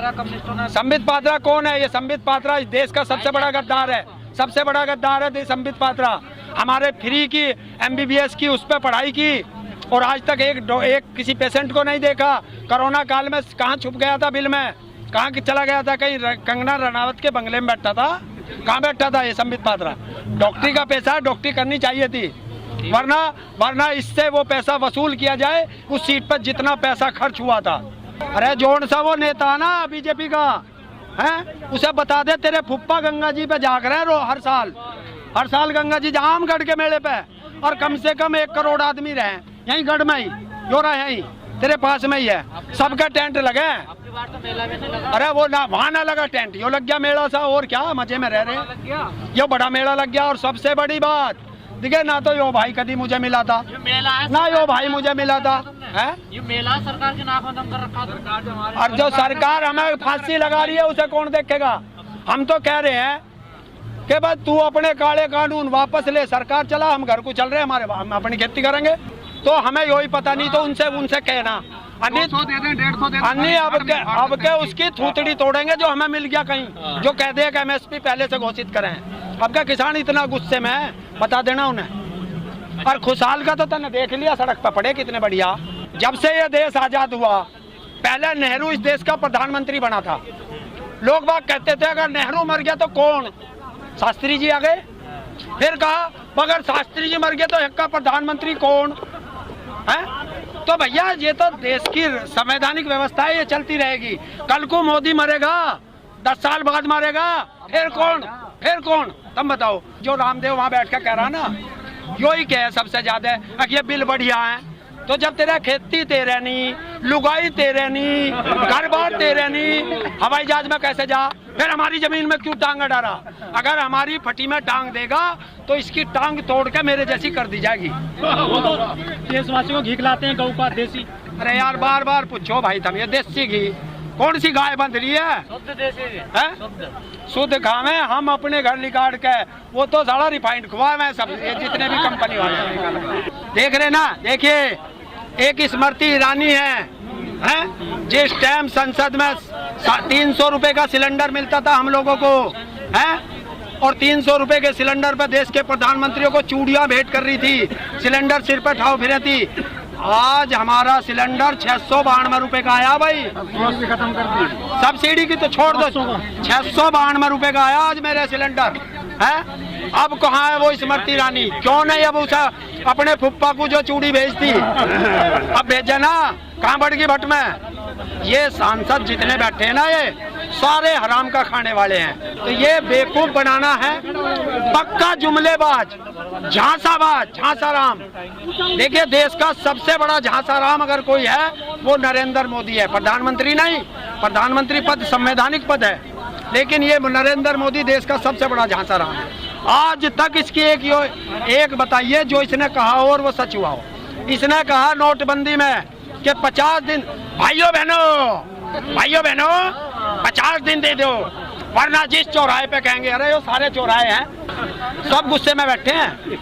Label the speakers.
Speaker 1: पात्रा कम्युनिस्टों ने।
Speaker 2: संबित पात्रा कौन है? ये संबित पात्रा इस देश का सबसे बड़ा गद्दार है, सबसे बड़ा गद्दार है संबित पात्रा। हमारे फ्री की MBBS की उस पर पढ़ाई की और आज तक एक किसी पेशेंट को नहीं देखा। कोरोना काल में कहाँ छुप गया था बिल में, कहाँ चला गया था? कहीं कंगना रनावत के बंगले में बैठा था? कहाँ बैठा था ये संबित पात्रा? डॉक्टरी का पैसा डॉक्टरी करनी चाहिए थी, वरना इससे वो पैसा वसूल किया जाए उस सीट पर जितना पैसा खर्च हुआ था। अरे जोन सा वो नेता ना बीजेपी का है, उसे बता दे तेरे फुप्पा गंगा जी पे जाग रहे हैं हर साल गंगा जी आमगढ़ के मेले पे, और कम से कम 1 करोड़ आदमी रहे यहीं गढ़ में ही, जो रहे यहीं तेरे पास में ही है, सबका टेंट लगे। अरे वो ना वहाँ ना लगा टेंट, यो लग गया मेला सा, और क्या मजे में रह रहे हैं। यो बड़ा मेला लग गया। और सबसे बड़ी बात दिखे ना, तो यो भाई कभी मुझे मिला था ना, यो भाई मुझे मिला था है?
Speaker 1: ये मेला सरकार के नाक में दम कर रखा था।
Speaker 2: और जो सरकार हमें फांसी लगा रही है उसे कौन देखेगा? हम तो कह रहे हैं कि बस तू अपने काले कानून वापस ले, सरकार चला, हम घर को चल रहे हैं, हम अपनी खेती करेंगे। तो हमें यही पता नहीं, तो उनसे कहना अन्नी अब के उसकी थूथड़ी तोड़ेंगे जो हमें मिल गया कहीं, जो कह दे कि MSP पहले से घोषित करें। अब का किसान इतना गुस्से में है, बता देना उन्हें। और खुशहाल का तो तने देख लिया, सड़क पर पड़े कितने बढ़िया। जब से ये देश आजाद हुआ, पहले नेहरू इस देश का प्रधानमंत्री बना था। लोग बाग कहते थे अगर नेहरू मर गया तो कौन? शास्त्री जी आ गए। फिर कहा अगर शास्त्री जी मर गए तो का प्रधानमंत्री कौन है? तो भैया ये तो देश की संवैधानिक व्यवस्था है, ये चलती रहेगी। कल को मोदी मरेगा, 10 साल बाद मरेगा, फिर कौन? तुम बताओ। जो रामदेव वहाँ बैठ कर कह रहा ना, यो ही कहे सबसे ज्यादा ये बिल बढ़िया है। तो जब तेरा खेती तेरे नहीं, लुगाई तेरे नहीं, घर बार तेरे नहीं, हवाई जहाज में कैसे जा? फिर हमारी जमीन में क्यों टांग डाला? अगर हमारी फटी में टांग देगा तो इसकी टांग तोड़ के मेरे जैसी कर दी जाएगी।
Speaker 1: वो तो देशवासियों को घी खिलाते हैं, गऊ का देसी।
Speaker 2: अरे यार बार बार पूछो भाई, तुम ये देसी घी कौन सी गाय बंध रही है?
Speaker 1: शुद्ध देसी है,
Speaker 2: शुद्ध खावे हम अपने घर निकाल के, वो तो सारा रिफाइंड खुआ में सब ये जितने भी कंपनी वाले देख रहे ना। देखिए एक स्मृति ईरानी है जिस टाइम संसद में 300 रुपए का सिलेंडर मिलता था हम लोगों को है, और 300 रुपए के सिलेंडर पर देश के प्रधानमंत्रियों को चूड़ियां भेंट कर रही थी, सिलेंडर सिर पर ठाव फिरे थी। आज हमारा सिलेंडर 692 रुपए का आया भाई,
Speaker 1: खत्म कर दी।
Speaker 2: सब्सिडी की तो छोड़ दो, 692 रुपए का आया आज मेरे सिलेंडर है। अब कहाँ है वो स्मृति ईरानी? क्यों नहीं अब उसे अपने फुप्पा को जो चूड़ी भेजती, अब भेजे ना, कहाँ बढ़ गई भट्ट में? ये सांसद जितने बैठे हैं ना, ये सारे हराम का खाने वाले हैं। तो ये बेवकूफ बनाना है, पक्का जुमलेबाज, झांसाराम। देखिए देश का सबसे बड़ा झांसाराम अगर कोई है वो नरेंद्र मोदी है। प्रधानमंत्री नहीं, प्रधानमंत्री पद संवैधानिक पद है, लेकिन ये नरेंद्र मोदी देश का सबसे बड़ा झांसाराम है। आज तक इसकी एक बताइए जो इसने कहा हो और वो सच हुआ हो। इसने कहा नोटबंदी में कि 50 दिन, भाइयों बहनों 50 दिन दे दो, वरना जिस चौराहे पे कहेंगे। अरे वो सारे चौराहे हैं, सब गुस्से में बैठे हैं।